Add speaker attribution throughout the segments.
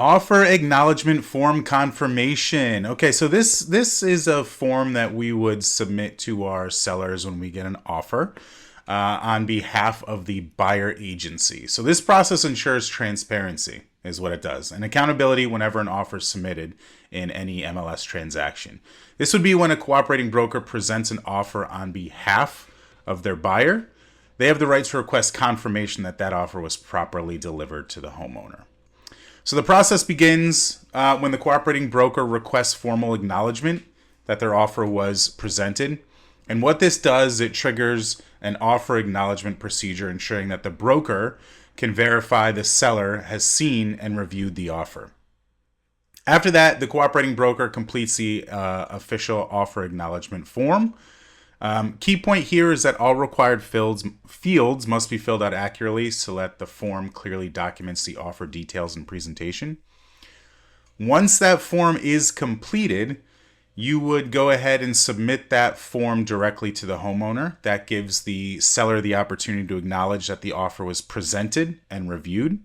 Speaker 1: Offer Acknowledgement Form Confirmation. Okay, so this is a form that we would submit to our sellers when we get an offer on behalf of the buyer agency. So this process ensures transparency, is what it does, and accountability whenever an offer is submitted in any MLS transaction. This would be when a cooperating broker presents an offer on behalf of their buyer. They have the right to request confirmation that that offer was properly delivered to the homeowner. So the process begins when the cooperating broker requests formal acknowledgement that their offer was presented. And what this does, it triggers an offer acknowledgement procedure ensuring that the broker can verify the seller has seen and reviewed the offer. After that, the cooperating broker completes the official offer acknowledgement form. Key point here is that all required fields must be filled out accurately so that the form clearly documents the offer details and presentation. Once that form is completed, you would go ahead and submit that form directly to the homeowner. That gives the seller the opportunity to acknowledge that the offer was presented and reviewed.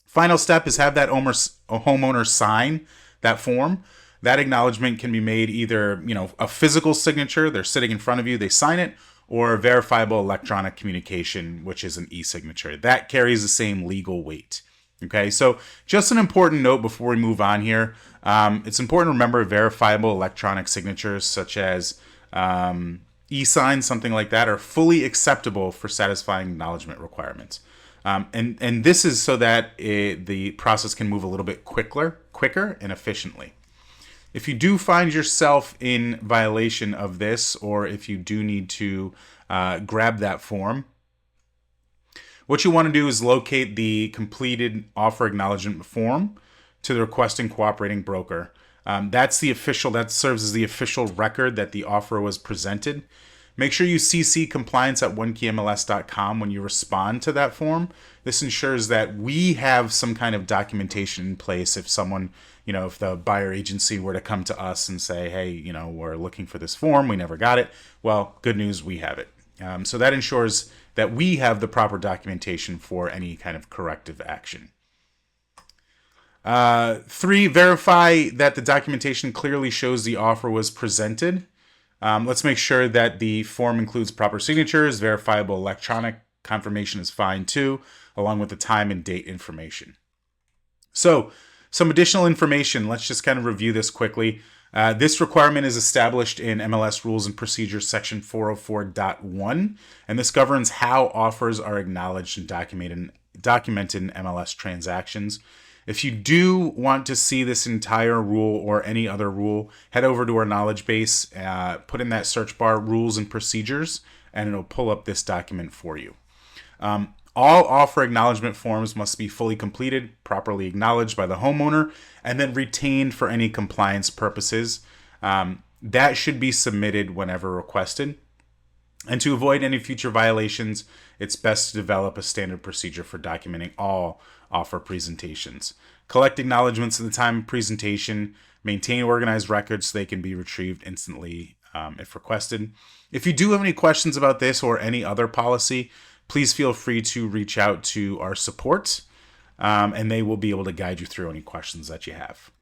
Speaker 1: Final step is have that homeowner sign that form. That acknowledgement can be made either, a physical signature, they're sitting in front of you, they sign it, or verifiable electronic communication, which is an e-signature. That carries the same legal weight. Okay, so just an important note before we move on here. It's important to remember verifiable electronic signatures such as e-signs, something like that, are fully acceptable for satisfying acknowledgement requirements. And this is so that the process can move a little bit quicker and efficiently. If you do find yourself in violation of this, or if you do need to grab that form, what you want to do is locate the completed offer acknowledgement form to the requesting cooperating broker. That serves as the official record that the offer was presented. Make sure you CC compliance at OneKeyMLS.com when you respond to that form. This ensures that we have some kind of documentation in place if someone, if the buyer agency were to come to us and say, hey, we're looking for this form, we never got it. Well, good news, we have it. So that ensures that we have the proper documentation for any kind of corrective action. 3, verify that the documentation clearly shows the offer was presented. Let's make sure that the form includes proper signatures. Verifiable electronic confirmation is fine too, along with the time and date information. So, some additional information. Let's just kind of review this quickly. This requirement is established in MLS Rules and Procedures Section 404.1, and this governs how offers are acknowledged and documented in MLS transactions. If you do want to see this entire rule or any other rule, head over to our knowledge base, put in that search bar Rules and Procedures, and it'll pull up this document for you. All offer acknowledgement forms must be fully completed, properly acknowledged by the homeowner, and then retained for any compliance purposes. That should be submitted whenever requested. And to avoid any future violations, it's best to develop a standard procedure for documenting all offer presentations. Collect acknowledgements at the time of presentation. Maintain organized records so they can be retrieved instantly if requested. If you do have any questions about this or any other policy, please feel free to reach out to our support, and they will be able to guide you through any questions that you have.